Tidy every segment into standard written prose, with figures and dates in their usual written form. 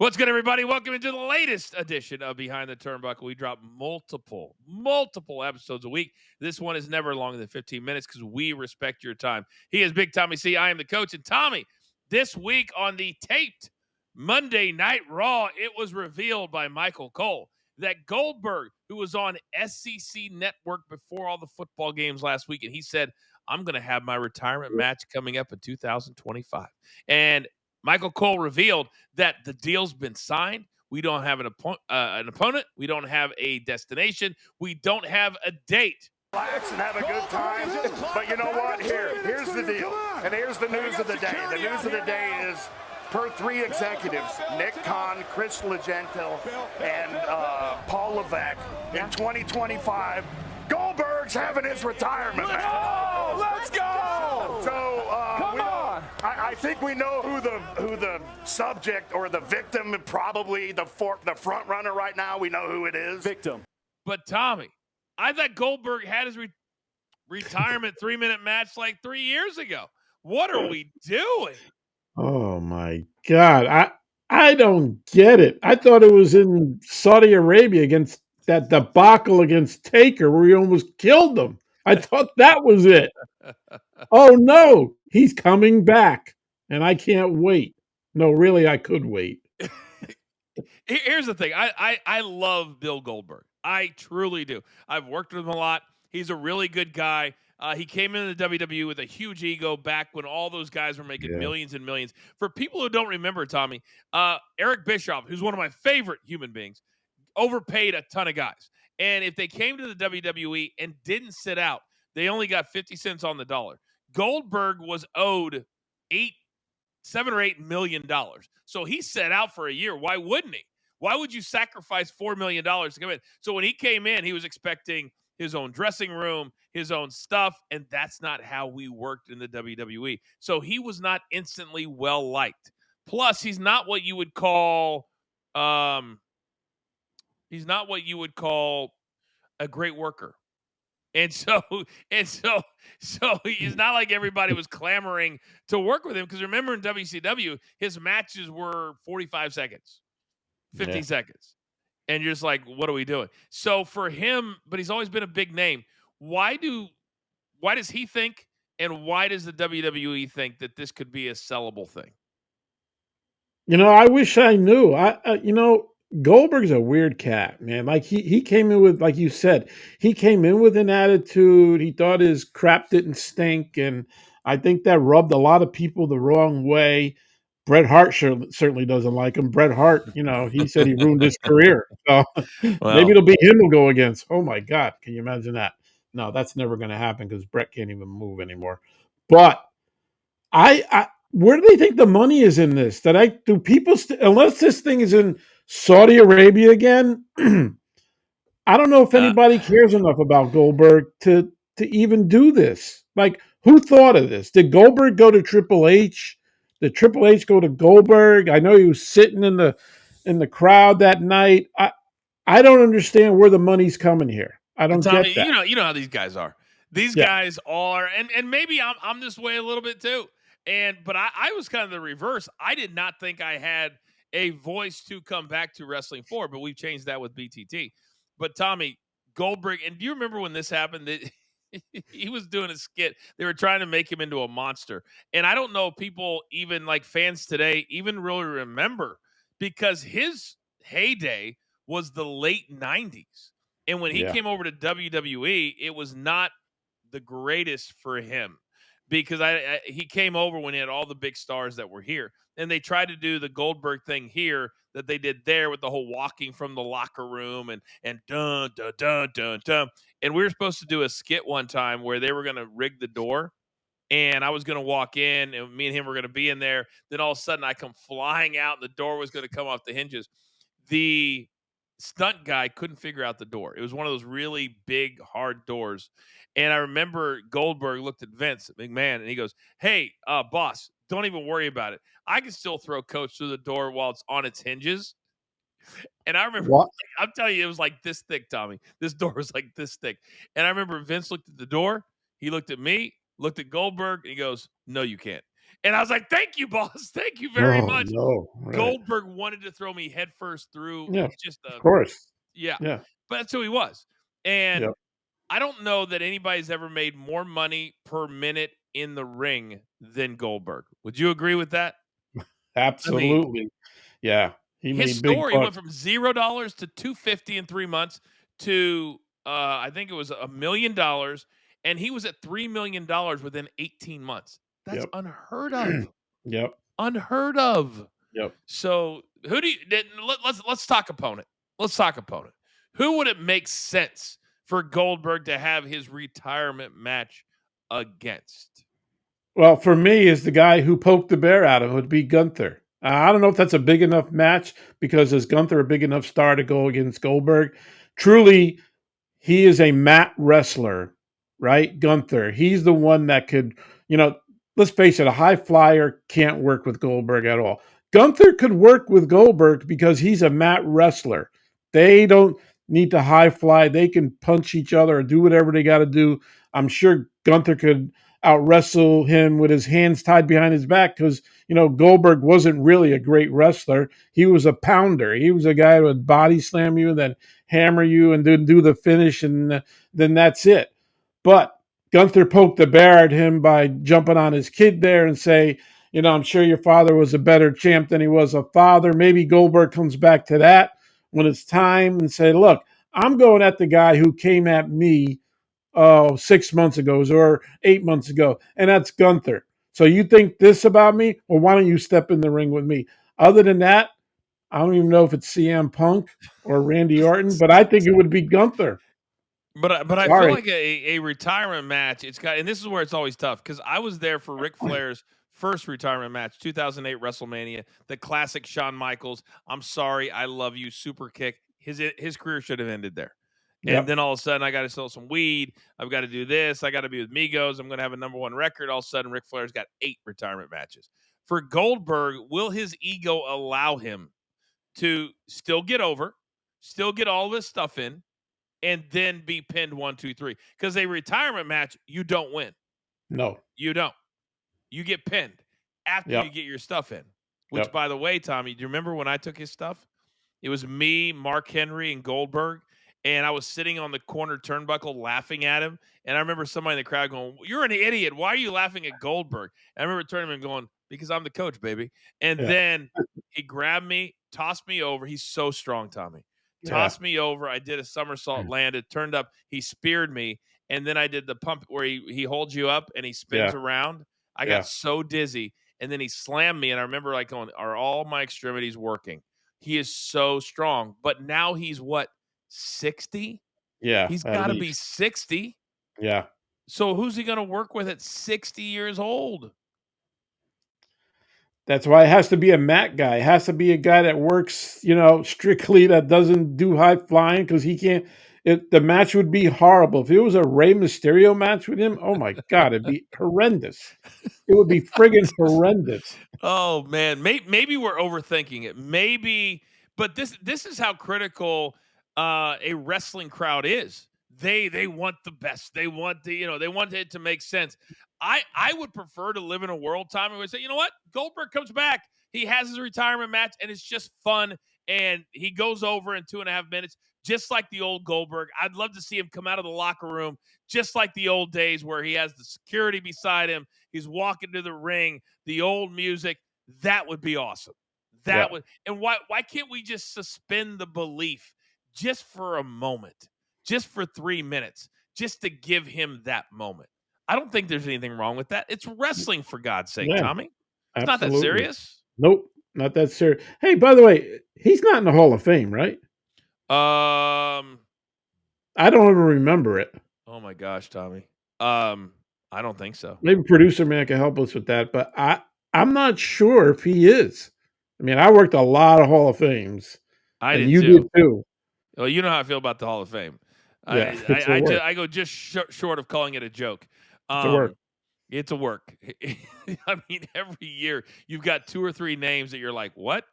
What's good, everybody? Welcome into the latest edition of Behind the Turnbuckle. We drop multiple episodes a week. This one is never longer than 15 minutes because we respect your time. He is Big Tommy C. I am the coach. And Tommy, this week on the taped Monday Night Raw, it was revealed by Michael Cole that Goldberg, who was on SEC Network before all the football games last week, and he said, I'm going to have my retirement match coming up in 2025. And Michael Cole revealed that the deal's been signed. We don't have an opponent. We don't have a destination. We don't have a date. Relax and have a good time. But you know what? Here's the deal. And here's the news of the day. The news of the day is, per three executives, Nick Khan, Chris Legento, and Paul Levesque, in 2025, Goldberg's having his retirement match. Let's go! So I think we know who the subject or the victim, probably the front runner right now. We know who it is. Victim. But Tommy, I thought Goldberg had his retirement 3-minute match like 3 years ago. What are we doing? Oh my God. I don't get it. I thought it was in Saudi Arabia against that debacle against Taker where he almost killed him. I thought that was it. Oh no, he's coming back. And I can't wait. No, really, I could wait. Here's the thing. I love Bill Goldberg. I truly do. I've worked with him a lot. He's a really good guy. He came into the WWE with a huge ego back when all those guys were making millions and millions. For people who don't remember, Tommy, Eric Bischoff, who's one of my favorite human beings, overpaid a ton of guys. And if they came to the WWE and didn't sit out, they only got 50 cents on the dollar. Goldberg was owed $7 or $8 million. So he set out for a year. Why wouldn't he? Why would you sacrifice $4 million to come in? So when he came in, he was expecting his own dressing room, his own stuff, and that's not how we worked in the WWE. So he was not instantly well liked. Plus, he's not what you would call a great worker. And so he's not like everybody was clamoring to work with him, because remember in WCW, his matches were 45 seconds, 50 seconds. And you're just like, what are we doing? So for him, but he's always been a big name. Why does he think, and why does the WWE think that this could be a sellable thing? I wish I knew. Goldberg's a weird cat, man. Like he came in with, like you said, he came in with an attitude. He thought his crap didn't stink, and I think that rubbed a lot of people the wrong way. Bret Hart certainly doesn't like him. Bret Hart, he said he ruined his career. So maybe it'll be him to go against. Oh my God, can you imagine that? No, that's never going to happen because Bret can't even move anymore. But I where do they think the money is in this? Do people unless this thing is in Saudi Arabia again? I don't know if anybody cares enough about Goldberg to even do this. Like, who thought of this? Did Goldberg go to Triple H? Did Triple H go to Goldberg? I know he was sitting in the crowd that night. I don't understand where the money's coming here. I don't Tommy, get that. You know how these guys are. These guys are, and maybe I'm this way a little bit too. But I was kind of the reverse. I did not think I had a voice to come back to wrestling for, but we've changed that with BTT. But Tommy, Goldberg, and do you remember when this happened? He was doing a skit. They were trying to make him into a monster. And I don't know if people, even like fans today, even really remember, because his heyday was the late 90s. And when he came over to WWE, it was not the greatest for him, because he came over when he had all the big stars that were here. And they tried to do the Goldberg thing here that they did there with the whole walking from the locker room and dun, dun, dun, dun, dun. And we were supposed to do a skit one time where they were going to rig the door, and I was going to walk in, and me and him were going to be in there. Then all of a sudden I come flying out, and the door was going to come off the hinges. The stunt guy couldn't figure out the door. It was one of those really big, hard doors. And I remember Goldberg looked at Vince McMahon, and he goes, hey, boss, don't even worry about it. I can still throw Coach through the door while it's on its hinges. And I remember, I'm telling you, it was like this thick, Tommy. This door was like this thick. And I remember Vince looked at the door. He looked at me, looked at Goldberg, and he goes, no, you can't. And I was like, "Thank you, boss. Thank you very Oh, much." no. Right. Goldberg wanted to throw me headfirst through Yeah, just of a course. yeah, Yeah. but that's who he was. And Yep. I don't know that anybody's ever made more money per minute in the ring than Goldberg. Would you agree with that? I mean, Absolutely. Yeah. He his made big story went bucks. from $0 to 250 in 3 months to I think it was $1 million, and he was at $3 million within 18 months. That's Yep. unheard of. Yep. Unheard of. Yep. So who do you let's talk opponent. Let's talk opponent. Who would it make sense for Goldberg to have his retirement match against? Well, for me, is the guy who poked the bear at him would be Gunther. I don't know if that's a big enough match because is Gunther a big enough star to go against Goldberg? Truly, he is a mat wrestler, right? Gunther. He's the one that could, let's face it, a high flyer can't work with Goldberg at all. Gunther could work with Goldberg because he's a mat wrestler. They don't need to high fly. They can punch each other or do whatever they got to do. I'm sure Gunther could out wrestle him with his hands tied behind his back because, Goldberg wasn't really a great wrestler. He was a pounder. He was a guy who would body slam you and then hammer you and then do the finish, and then that's it. But Gunther poked the bear at him by jumping on his kid there and say, I'm sure your father was a better champ than he was a father. Maybe Goldberg comes back to that when it's time and say, look, I'm going at the guy who came at me 6 months ago or 8 months ago, and that's Gunther. So you think this about me? Well, why don't you step in the ring with me? Other than that, I don't even know if it's CM Punk or Randy Orton, but I think it would be Gunther. But I feel Sorry. like a retirement match, it's got, and this is where it's always tough because I was there for Ric Flair's first retirement match, 2008 WrestleMania, the classic Shawn Michaels. I'm sorry, I love you, super kick. His career should have ended there. And Yep. then all of a sudden, I got to sell some weed. I've got to do this. I got to be with Migos. I'm going to have a #1 record. All of a sudden, Ric Flair's got 8 retirement matches. For Goldberg, will his ego allow him to still get over, still get all this stuff in, and then be pinned 1, 2, 3? Because a retirement match, you don't win. No. You don't. You get pinned after you Yep. get your stuff in. Which, Yep. by the way, Tommy, do you remember when I took his stuff? It was me, Mark Henry, and Goldberg. And I was sitting on the corner turnbuckle laughing at him. And I remember somebody in the crowd going, "You're an idiot. Why are you laughing at Goldberg?" And I remember turning to him and going, "Because I'm the coach, baby." And Yeah. then he grabbed me, tossed me over. He's so strong, Tommy. Yeah. Tossed me over. I did a somersault, landed, turned up. He speared me. And then I did the pump where he holds you up and he spins Yeah. around. I got Yeah. so dizzy. And then he slammed me. And I remember like going, "Are all my extremities working?" He is so strong. But now he's what, 60? Yeah. He's At got to be least. 60. Yeah. So who's he going to work with at 60 years old? That's why it has to be a mat guy. It has to be a guy that works, strictly that doesn't do high flying because he can't. The match would be horrible if it was a Rey Mysterio match with him. Oh my god, it'd be horrendous. It would be friggin' horrendous. Oh man, maybe we're overthinking it. Maybe, but this is how critical a wrestling crowd is. They want the best. They want they want it to make sense. I would prefer to live in a world, Tommy, where we say, you know what, Goldberg comes back, he has his retirement match, and it's just fun, and he goes over in 2.5 minutes, just like the old Goldberg. I'd love to see him come out of the locker room just like the old days where he has the security beside him. He's walking to the ring, the old music. That would be awesome. Yeah. That would, and why can't we just suspend the belief just for a moment, just for 3 minutes, just to give him that moment? I don't think there's anything wrong with that. It's wrestling, for God's sake, Yeah. Tommy. It's not that Absolutely. serious. Nope. Not that serious. Hey, by the way, he's not in the Hall of Fame, right? Um. I don't even remember it. Oh my gosh, Tommy. I don't think so. Maybe producer man can help us with that, but I'm not sure if he is. I mean, I worked a lot of Hall of Fames, I and did you did too. too. Well, you know how I feel about the Hall of Fame. Yeah, it's a work. I go just short of calling it a joke. It's a work. It's a work. I mean, every year you've got 2 or 3 names that you're like, what?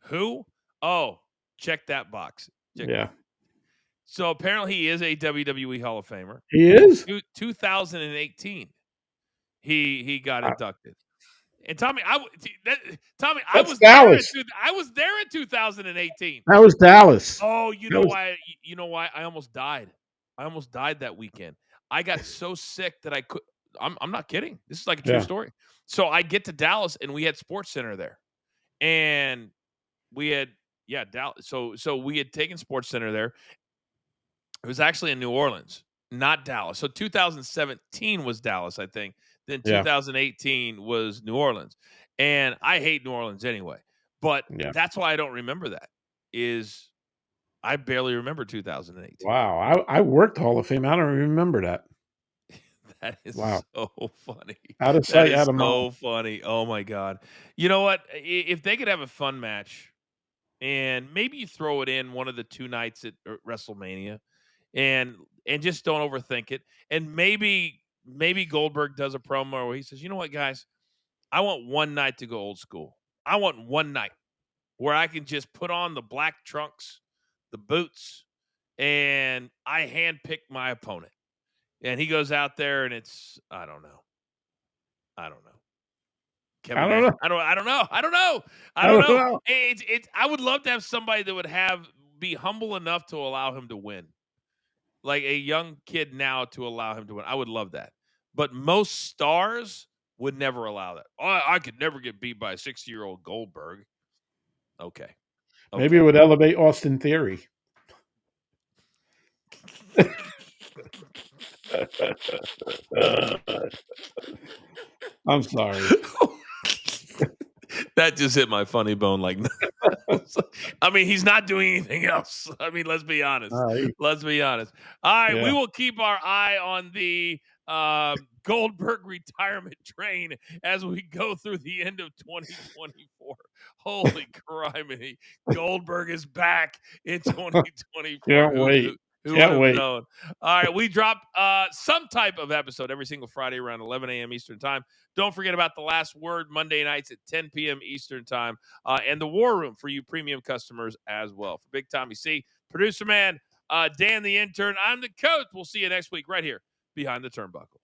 Who? Oh, check that box. Yeah, So apparently he is a WWE Hall of Famer. he In is. 2018, he got I, inducted. And Tommy, I That's was Dallas. there in 2018. That was Dallas. Oh, you That know was why? You know why? I almost died. I almost died that weekend. I got so sick that I could. I'm not kidding. This is like a true yeah, story. So I get to Dallas, and we had Sports Center there, and we had Dallas. So we had taken Sports Center there. It was actually in New Orleans, not Dallas. So 2017 was Dallas, I think. Then yeah, 2018 was New Orleans. And I hate New Orleans anyway. But yeah. that's why I don't remember that. Is I barely remember 2018. Wow, I worked Hall of Fame. I don't remember that. That is Wow, so funny. out of That sight, is out of mind. so funny. Oh my god. You know what? If they could have a fun match and maybe you throw it in one of the two nights at WrestleMania and just don't overthink it. And maybe Goldberg does a promo where he says, "You know what, guys? I want one night to go old school. I want one night where I can just put on the black trunks, the boots, and I handpick my opponent." And he goes out there and it's I don't know. I don't know. I Kevin don't Nash. know. I don't know. I don't know. I I don't don't know. know. It's I would love to have somebody that would be humble enough to allow him to win. Like a young kid now to allow him to win. I would love that. But most stars would never allow that. Oh, I could never get beat by a 60-year-old Goldberg. Okay. Maybe it Okay. would elevate Austin Theory. I'm sorry. That just hit my funny bone like I mean, he's not doing anything else. I mean, let's be honest. All right. Let's be honest. All right, we Yeah. will keep our eye on the Goldberg retirement train as we go through the end of 2024. Holy criminy. Goldberg is back in 2024. Can't wait. Who would Can't have wait. known? All right, we drop some type of episode every single Friday around 11 a.m. Eastern Time. Don't forget about The Last Word Monday nights at 10 p.m. Eastern Time. And the War Room for you premium customers as well. For Big Tommy C, producer man, Dan the intern, I'm the coach. We'll see you next week right here behind the turnbuckle.